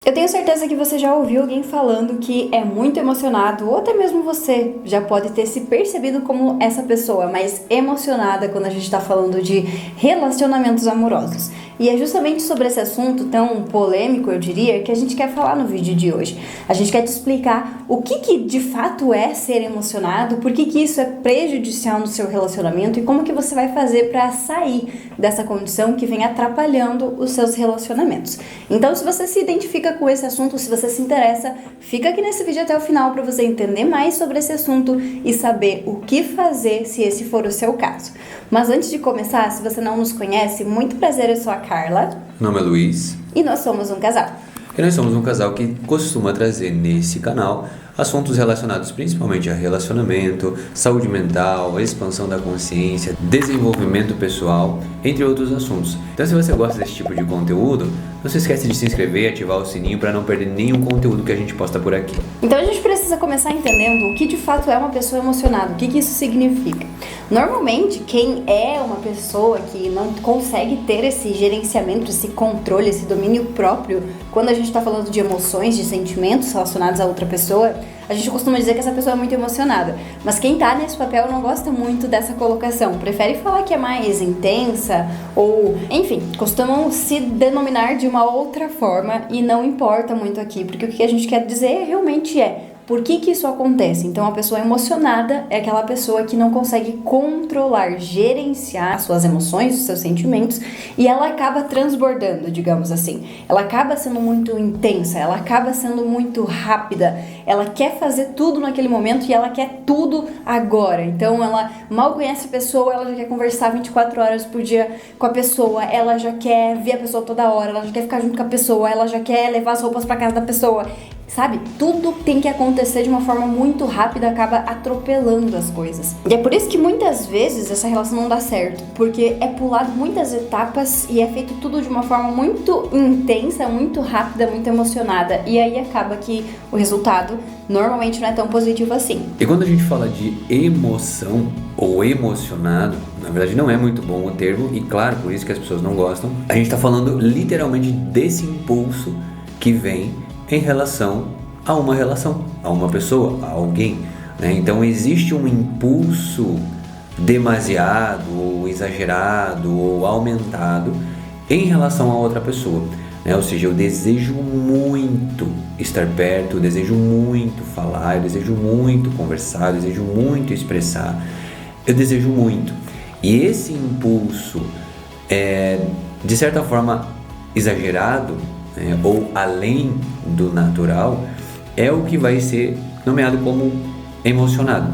Eu tenho certeza que você já ouviu alguém falando que é muito emocionado, ou até mesmo você já pode ter se percebido como essa pessoa mais emocionada quando a gente está falando de relacionamentos amorosos. E é justamente sobre esse assunto tão polêmico, eu diria, que a gente quer falar no vídeo de hoje. A gente quer te explicar o que de fato é ser emocionado, por que isso é prejudicial no seu relacionamento e como que você vai fazer para sair dessa condição que vem atrapalhando os seus relacionamentos. Então, se você se identifica com esse assunto, se você se interessa, fica aqui nesse vídeo até o final para você entender mais sobre esse assunto e saber o que fazer se esse for o seu caso. Mas antes de começar, se você não nos conhece, muito prazer, eu sou a Carla. Meu nome é Luiz. E nós somos um casal. E nós somos um casal que costuma trazer nesse canal assuntos relacionados principalmente a relacionamento, saúde mental, expansão da consciência, desenvolvimento pessoal, entre outros assuntos. Então, se você gosta desse tipo de conteúdo, não se esquece de se inscrever e ativar o sininho para não perder nenhum conteúdo que a gente posta por aqui. Então, a gente precisa começar entendendo o que de fato é uma pessoa emocionada, o que isso significa. Normalmente, quem é uma pessoa que não consegue ter esse gerenciamento, esse controle, esse domínio próprio, quando a gente está falando de emoções, de sentimentos relacionados a outra pessoa, a gente costuma dizer que essa pessoa é muito emocionada. Mas quem tá nesse papel não gosta muito dessa colocação. Prefere falar que é mais intensa ou, enfim, costumam se denominar de uma outra forma e não importa muito aqui, porque o que a gente quer dizer realmente é por que isso acontece? Então, a pessoa emocionada é aquela pessoa que não consegue controlar, gerenciar as suas emoções, os seus sentimentos, e ela acaba transbordando, digamos assim. Ela acaba sendo muito intensa, ela acaba sendo muito rápida, ela quer fazer tudo naquele momento e ela quer tudo agora. Então, ela mal conhece a pessoa, ela já quer conversar 24 horas por dia com a pessoa, ela já quer ver a pessoa toda hora, ela já quer ficar junto com a pessoa, ela já quer levar as roupas pra casa da pessoa. Sabe? Tudo tem que acontecer de uma forma muito rápida, acaba atropelando as coisas. E é por isso que muitas vezes essa relação não dá certo, porque é pulado muitas etapas e é feito tudo de uma forma muito intensa, muito rápida, muito emocionada. E aí acaba que o resultado normalmente não é tão positivo assim. E quando a gente fala de emoção ou emocionado, na verdade não é muito bom o termo, e claro, por isso que as pessoas não gostam. A gente está falando literalmente desse impulso que vem em relação a uma relação, a uma pessoa, a alguém, né? Então existe um impulso demasiado, ou exagerado, ou aumentado em relação a outra pessoa, né? Ou seja, eu desejo muito estar perto, eu desejo muito falar, eu desejo muito conversar, eu desejo muito expressar, eu desejo muito. E esse impulso de certa forma exagerado, ou além do natural, é o que vai ser nomeado como emocionado.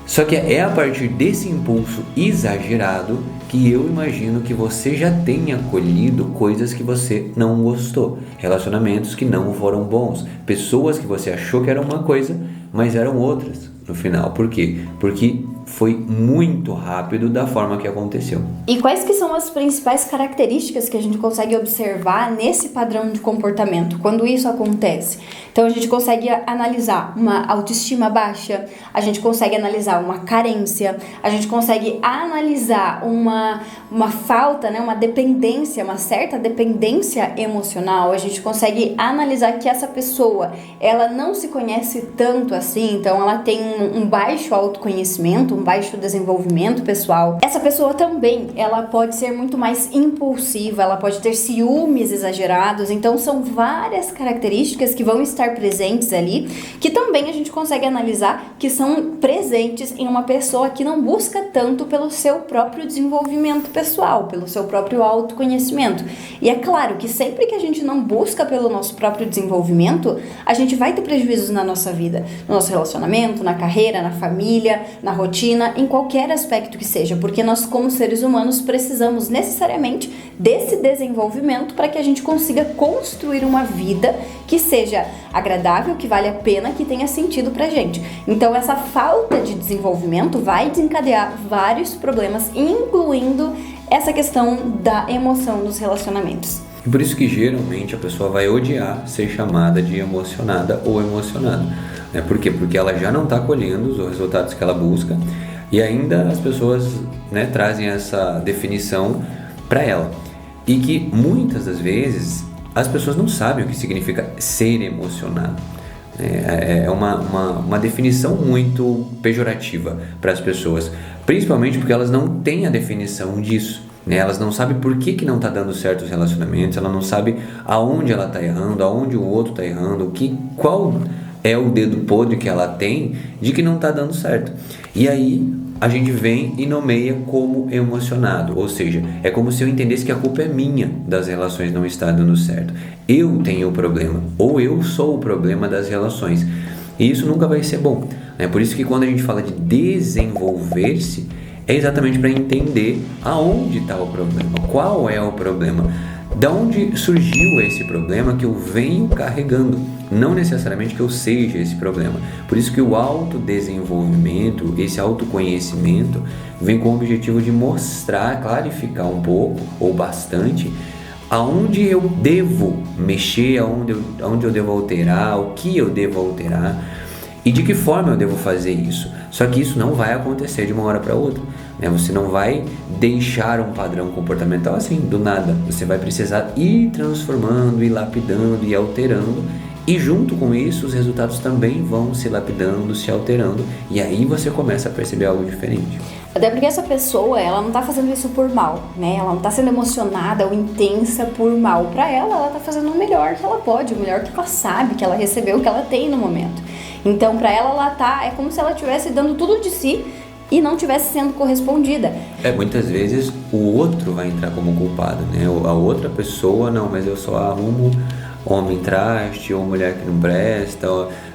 Só que é a partir desse impulso exagerado que eu imagino que você já tenha colhido coisas que você não gostou, relacionamentos que não foram bons, pessoas que você achou que eram uma coisa, mas eram outras no final. Por quê? Porque foi muito rápido da forma que aconteceu. E quais que são as principais características que a gente consegue observar nesse padrão de comportamento, quando isso acontece? Então a gente consegue analisar uma autoestima baixa, a gente consegue analisar uma carência, a gente consegue analisar uma falta, né, uma dependência, uma certa dependência emocional, a gente consegue analisar que essa pessoa, ela não se conhece tanto assim, então ela tem um baixo autoconhecimento, um baixo desenvolvimento pessoal. Essa pessoa também, ela pode ser muito mais impulsiva, ela pode ter ciúmes exagerados, então são várias características que vão estar presentes ali, que também a gente consegue analisar que são presentes em uma pessoa que não busca tanto pelo seu próprio desenvolvimento pessoal, pelo seu próprio autoconhecimento. E é claro que sempre que a gente não busca pelo nosso próprio desenvolvimento, a gente vai ter prejuízos na nossa vida, no nosso relacionamento, na carreira, na família, na rotina, em qualquer aspecto que seja, porque nós, como seres humanos, precisamos necessariamente desse desenvolvimento para que a gente consiga construir uma vida que seja agradável, que vale a pena, que tenha sentido pra gente. Então, essa falta de desenvolvimento vai desencadear vários problemas, incluindo essa questão da emoção nos relacionamentos. E por isso que geralmente a pessoa vai odiar ser chamada de emocionada ou emocionado. Por quê? Porque ela já não está colhendo os resultados que ela busca e ainda as pessoas, trazem essa definição para ela. E que muitas das vezes as pessoas não sabem o que significa ser emocionado. É uma definição muito pejorativa para as pessoas, principalmente porque elas não têm a definição disso, né? Elas não sabem por que não está dando certo os relacionamentos, ela não sabe aonde ela está errando, aonde o outro está errando, qual é o dedo podre que ela tem de que não está dando certo. E aí a gente vem e nomeia como emocionado, ou seja, é como se eu entendesse que a culpa é minha das relações não estar dando certo. Eu tenho o problema, ou eu sou o problema das relações. E isso nunca vai ser bom, né? Por isso que quando a gente fala de desenvolver-se, é exatamente para entender aonde está o problema, qual é o problema, da onde surgiu esse problema que eu venho carregando, não necessariamente que eu seja esse problema. Por isso que o autodesenvolvimento, esse autoconhecimento, vem com o objetivo de mostrar, clarificar um pouco ou bastante aonde eu devo mexer, aonde eu devo alterar, o que eu devo alterar e de que forma eu devo fazer isso. Só que isso não vai acontecer de uma hora para outra, né? Você não vai deixar um padrão comportamental assim, do nada. Você vai precisar ir transformando, ir lapidando e alterando. E junto com isso, os resultados também vão se lapidando, se alterando. E aí você começa a perceber algo diferente. Até porque essa pessoa, ela não tá fazendo isso por mal, né? Ela não tá sendo emocionada ou intensa por mal. Pra ela tá fazendo o melhor que ela pode, o melhor que ela sabe, que ela recebeu, o que ela tem no momento. Então, pra ela é como se ela estivesse dando tudo de si e não estivesse sendo correspondida. Muitas vezes o outro vai entrar como culpado, né? A outra pessoa, não, mas eu só arrumo homem traste ou mulher que não presta,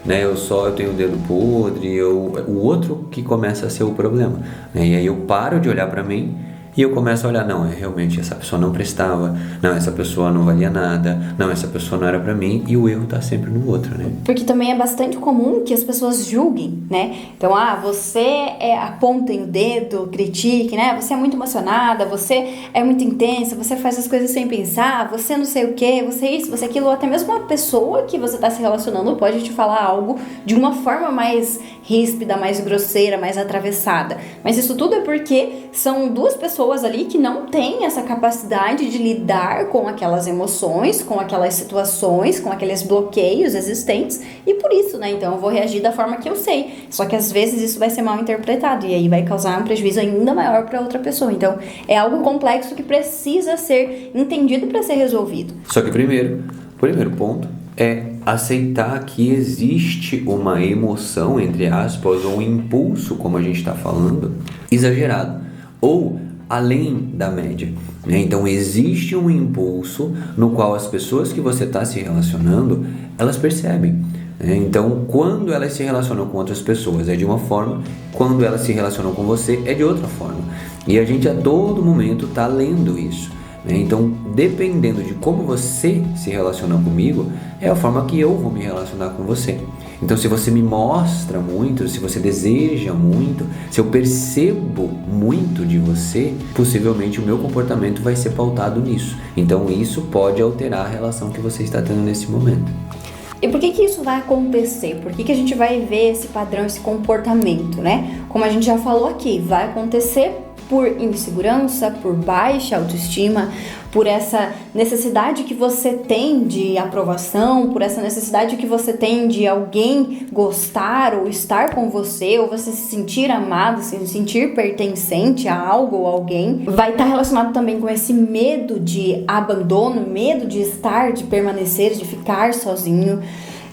né? Eu tenho o dedo podre, o outro que começa a ser o problema, né? E aí eu paro de olhar para mim e eu começo a olhar, não, realmente essa pessoa não prestava, não, essa pessoa não valia nada, não, essa pessoa não era pra mim, e o erro tá sempre no outro, né? Porque também é bastante comum que as pessoas julguem, né? Então, você apontem o dedo, critique, né? Você é muito emocionada, você é muito intensa, você faz as coisas sem pensar, você não sei o que, você isso, você aquilo, até mesmo uma pessoa que você tá se relacionando pode te falar algo de uma forma mais ríspida, mais grosseira, mais atravessada. Mas isso tudo é porque são duas pessoas ali que não têm essa capacidade de lidar com aquelas emoções, com aquelas situações, com aqueles bloqueios existentes, e por isso, né, então eu vou reagir da forma que eu sei. Só que às vezes isso vai ser mal interpretado e aí vai causar um prejuízo ainda maior para outra pessoa. Então é algo complexo que precisa ser entendido para ser resolvido. Só que o primeiro ponto é aceitar que existe uma emoção, entre aspas, ou um impulso, como a gente está falando, exagerado, ou além da média, né? Então existe um impulso no qual as pessoas que você está se relacionando, elas percebem, né? Então quando elas se relacionam com outras pessoas é de uma forma, quando elas se relacionam com você é de outra forma, e a gente a todo momento está lendo isso, né? Então dependendo de como você se relaciona comigo, é a forma que eu vou me relacionar com você. Então se você me mostra muito, se você deseja muito, se eu percebo muito de você, possivelmente o meu comportamento vai ser pautado nisso. Então isso pode alterar a relação que você está tendo nesse momento. E por que isso vai acontecer? Por que a gente vai ver esse padrão, esse comportamento, né? Como a gente já falou aqui, vai acontecer por insegurança, por baixa autoestima, por essa necessidade que você tem de aprovação, por essa necessidade que você tem de alguém gostar ou estar com você, ou você se sentir amado, se sentir pertencente a algo ou alguém. Vai estar relacionado também com esse medo de abandono, medo de estar, de permanecer, de ficar sozinho.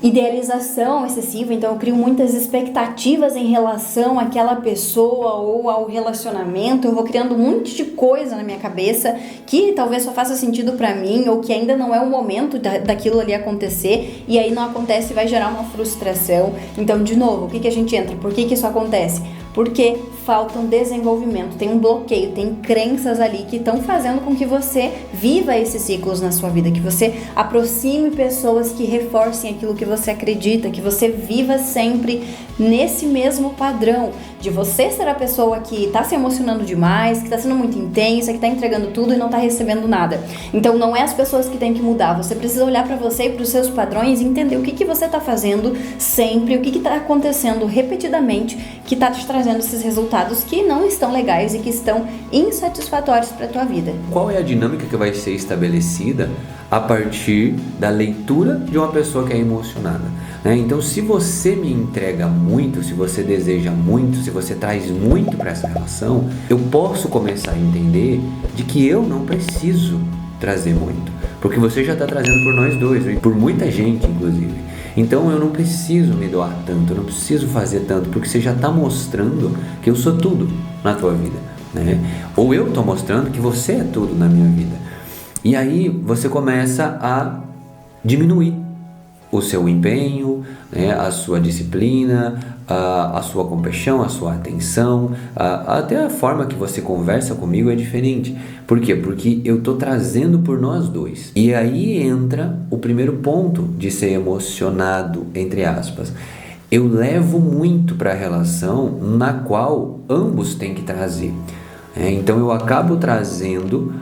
Idealização excessiva, então eu crio muitas expectativas em relação àquela pessoa ou ao relacionamento, eu vou criando um monte de coisa na minha cabeça que talvez só faça sentido pra mim ou que ainda não é o momento daquilo ali acontecer, e aí não acontece e vai gerar uma frustração. Então, de novo, o que a gente entra? Por que isso acontece? Porque falta um desenvolvimento, tem um bloqueio, tem crenças ali que estão fazendo com que você viva esses ciclos na sua vida, que você aproxime pessoas que reforcem aquilo que você acredita, que você viva sempre nesse mesmo padrão, de você ser a pessoa que está se emocionando demais, que está sendo muito intensa, que está entregando tudo e não está recebendo nada. Então não é as pessoas que têm que mudar, você precisa olhar para você e para os seus padrões e entender o que você está fazendo sempre, o que está acontecendo repetidamente, que está te trazendo esses resultados que não estão legais e que estão insatisfatórios para a tua vida. Qual é a dinâmica que vai ser estabelecida a partir da leitura de uma pessoa que é emocionada, né? Então, se você me entrega muito, se você deseja muito, se você traz muito para essa relação, eu posso começar a entender de que eu não preciso trazer muito, porque você já está trazendo por nós dois, e por muita gente, inclusive. Então, eu não preciso me doar tanto, eu não preciso fazer tanto, porque você já está mostrando que eu sou tudo na tua vida, né? Ou eu estou mostrando que você é tudo na minha vida. E aí você começa a diminuir o seu empenho, né, a sua disciplina, a sua compaixão, a sua atenção, até a forma que você conversa comigo é diferente. Por quê? Porque eu estou trazendo por nós dois. E aí entra o primeiro ponto de ser emocionado, entre aspas. Eu levo muito para a relação na qual ambos têm que trazer. Então eu acabo trazendo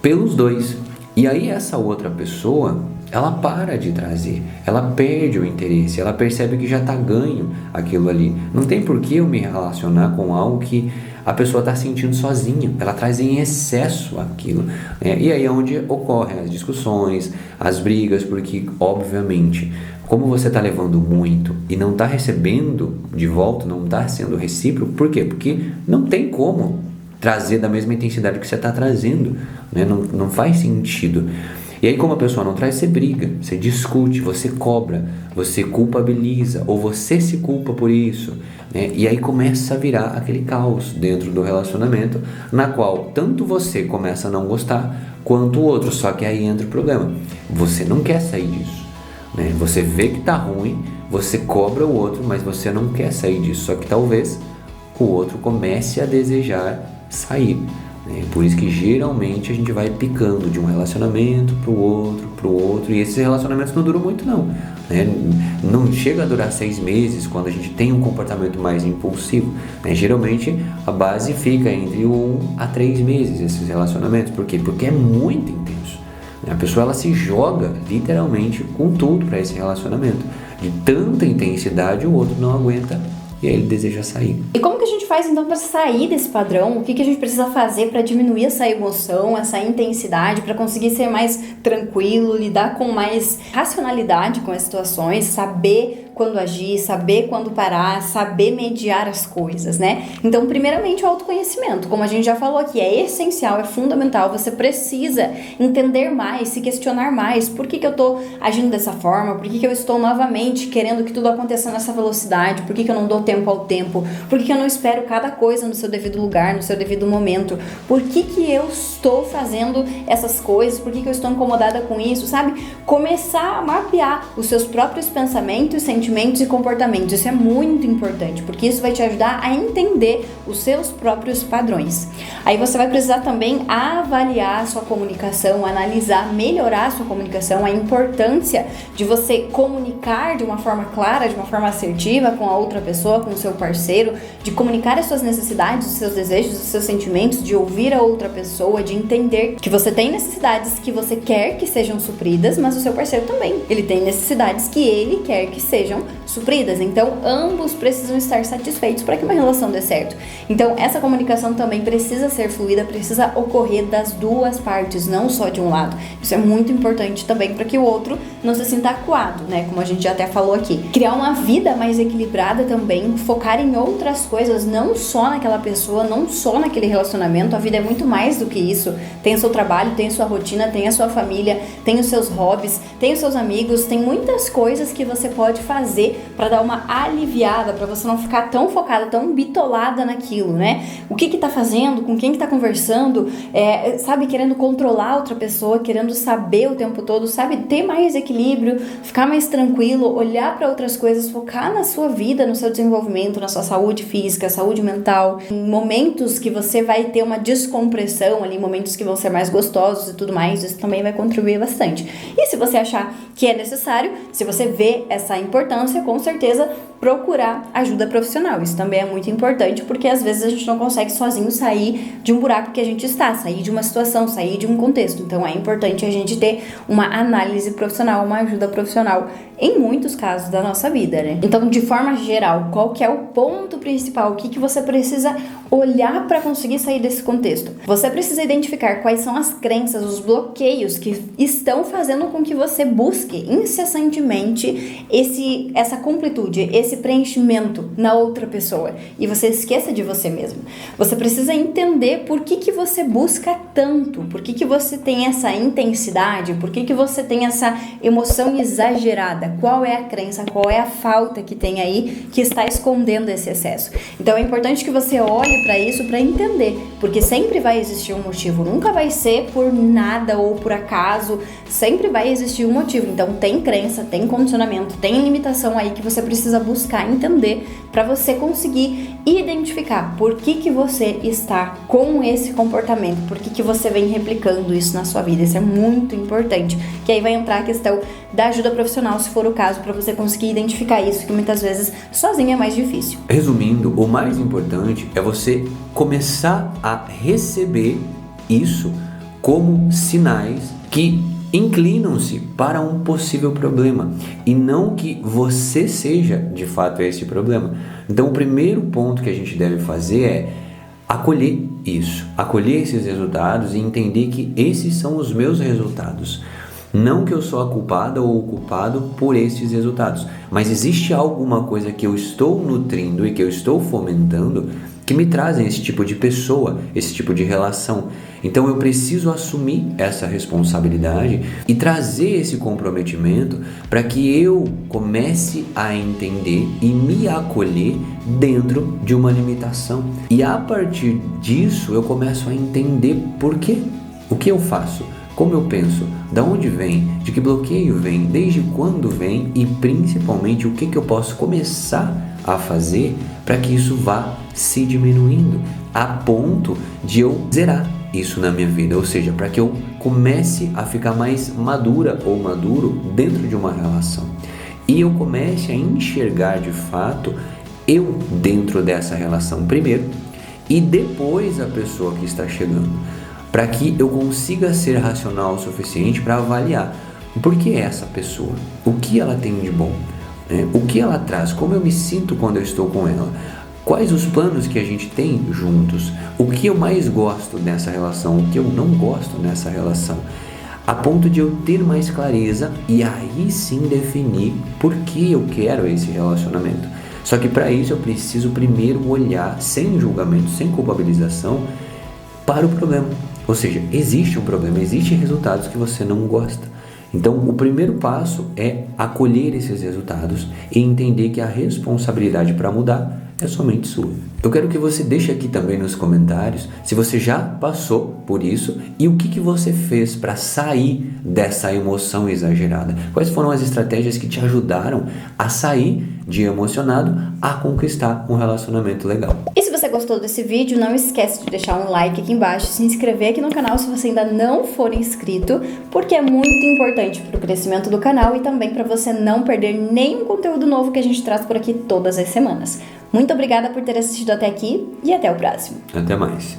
pelos dois. E aí essa outra pessoa, ela para de trazer, ela perde o interesse, ela percebe que já está ganho aquilo ali. Não tem por que eu me relacionar com algo que a pessoa está sentindo sozinha, ela traz em excesso aquilo, né? E aí é onde ocorrem as discussões, as brigas, porque obviamente, como você está levando muito e não está recebendo de volta, não está sendo recíproco, por quê? Porque não tem como trazer da mesma intensidade que você está trazendo, né? Não faz sentido. E aí, como a pessoa não traz, você briga, você discute, você cobra, você culpabiliza, ou você se culpa por isso, né? E aí começa a virar aquele caos dentro do relacionamento, na qual tanto você começa a não gostar, quanto o outro. Só que aí entra o problema, você não quer sair disso, né? Você vê que tá ruim, você cobra o outro, mas você não quer sair disso. Só que talvez o outro comece a desejar sair, né? Por isso que geralmente a gente vai picando de um relacionamento pro outro, e esses relacionamentos não duram muito não, né? Não chega a durar 6 meses quando a gente tem um comportamento mais impulsivo, né? Geralmente a base fica entre 1 a 3 meses esses relacionamentos. Por quê? Porque é muito intenso, né? A pessoa ela se joga literalmente com tudo para esse relacionamento, de tanta intensidade o outro não aguenta e aí ele deseja sair. E como que a gente faz então para sair desse padrão? O que a gente precisa fazer para diminuir essa emoção, essa intensidade, para conseguir ser mais tranquilo, lidar com mais racionalidade com as situações, saber quando agir, saber quando parar, saber mediar as coisas, né? Então, primeiramente, o autoconhecimento. Como a gente já falou aqui, é essencial, é fundamental. Você precisa entender mais, se questionar mais. Por que eu tô agindo dessa forma? Por que eu estou novamente querendo que tudo aconteça nessa velocidade? Por que eu não dou tempo ao tempo? Por que eu não espero cada coisa no seu devido lugar, no seu devido momento? Por que eu estou fazendo essas coisas? Por que eu estou incomodada com isso? Sabe? Começar a mapear os seus próprios pensamentos, sentimentos e comportamentos. Isso é muito importante, porque isso vai te ajudar a entender os seus próprios padrões. Aí você vai precisar também avaliar a sua comunicação, analisar, melhorar a sua comunicação, a importância de você comunicar de uma forma clara, de uma forma assertiva com a outra pessoa, com o seu parceiro, de comunicar as suas necessidades, os seus desejos, os seus sentimentos, de ouvir a outra pessoa, de entender que você tem necessidades que você quer que sejam supridas, mas o seu parceiro também. Ele tem necessidades que ele quer que sejam supridas. Então, ambos precisam estar satisfeitos para que uma relação dê certo. Então, essa comunicação também precisa ser fluida, precisa ocorrer das duas partes, não só de um lado. Isso é muito importante também para que o outro não se sinta acuado, né? Como a gente já até falou aqui. Criar uma vida mais equilibrada também, focar em outras coisas, não só naquela pessoa, não só naquele relacionamento. A vida é muito mais do que isso. Tem o seu trabalho, tem a sua rotina, tem a sua família, tem os seus hobbies, tem os seus amigos, tem muitas coisas que você pode fazer para dar uma aliviada, para você não ficar tão focada, tão bitolada naquilo, né? O que tá fazendo, com quem que tá conversando, sabe, querendo controlar outra pessoa, querendo saber o tempo todo, sabe, ter mais equilíbrio, ficar mais tranquilo, olhar para outras coisas, focar na sua vida, no seu desenvolvimento, na sua saúde física, saúde mental, em momentos que você vai ter uma descompressão ali, momentos que vão ser mais gostosos e tudo mais, isso também vai contribuir bastante. E se você achar que é necessário, se você vê essa importância, com certeza procurar ajuda profissional. Isso também é muito importante, porque às vezes a gente não consegue sozinho sair de um buraco que a gente está, sair de uma situação, sair de um contexto. Então é importante a gente ter uma análise profissional, uma ajuda profissional em muitos casos da nossa vida, né? Então, de forma geral, qual que é o ponto principal? O que você precisa olhar para conseguir sair desse contexto? Você precisa identificar quais são as crenças, os bloqueios que estão fazendo com que você busque incessantemente essa completude, esse preenchimento na outra pessoa e você esqueça de você mesmo. Você precisa entender por que você busca tanto, por que você tem essa intensidade, por que você tem essa emoção exagerada, qual é a crença, qual é a falta que tem aí que está escondendo esse excesso. Então é importante que você olhe para isso para entender, porque sempre vai existir um motivo, nunca vai ser por nada ou por acaso, sempre vai existir um motivo. Então tem crença, tem condicionamento, tem limitação aí que você precisa buscar entender para você conseguir identificar por que você está com esse comportamento, por que você vem replicando isso na sua vida. Isso é muito importante, que aí vai entrar a questão da ajuda profissional, se for o caso, para você conseguir identificar isso, que muitas vezes sozinho é mais difícil. Resumindo, o mais importante é você começar a receber isso como sinais que inclinam-se para um possível problema e não que você seja de fato esse problema. Então o primeiro ponto que a gente deve fazer é acolher isso, acolher esses resultados e entender que esses são os meus resultados. Não que eu sou a culpada ou o culpado por esses resultados, mas existe alguma coisa que eu estou nutrindo e que eu estou fomentando que me trazem esse tipo de pessoa, esse tipo de relação. Então eu preciso assumir essa responsabilidade e trazer esse comprometimento para que eu comece a entender e me acolher dentro de uma limitação. E a partir disso eu começo a entender por quê, o que eu faço, como eu penso, da onde vem, de que bloqueio vem, desde quando vem e principalmente o que eu posso começar a fazer para que isso vá se diminuindo a ponto de eu zerar isso na minha vida, ou seja, para que eu comece a ficar mais madura ou maduro dentro de uma relação e eu comece a enxergar de fato eu dentro dessa relação primeiro e depois a pessoa que está chegando, para que eu consiga ser racional o suficiente para avaliar por que é essa pessoa, o que ela tem de bom, o que ela traz, como eu me sinto quando eu estou com ela, quais os planos que a gente tem juntos, o que eu mais gosto nessa relação, o que eu não gosto nessa relação, a ponto de eu ter mais clareza e aí sim definir por que eu quero esse relacionamento. Só que para isso eu preciso primeiro olhar sem julgamento, sem culpabilização para o problema. Ou seja, existe um problema, existem resultados que você não gosta. Então, o primeiro passo é acolher esses resultados e entender que a responsabilidade para mudar é somente sua. Eu quero que você deixe aqui também nos comentários se você já passou por isso e o que você fez para sair dessa emoção exagerada. Quais foram as estratégias que te ajudaram a sair de emocionado a conquistar um relacionamento legal. E se você gostou desse vídeo, não esquece de deixar um like aqui embaixo, se inscrever aqui no canal se você ainda não for inscrito, porque é muito importante para o crescimento do canal e também para você não perder nenhum conteúdo novo que a gente traz por aqui todas as semanas. Muito obrigada por ter assistido até aqui e até o próximo. Até mais.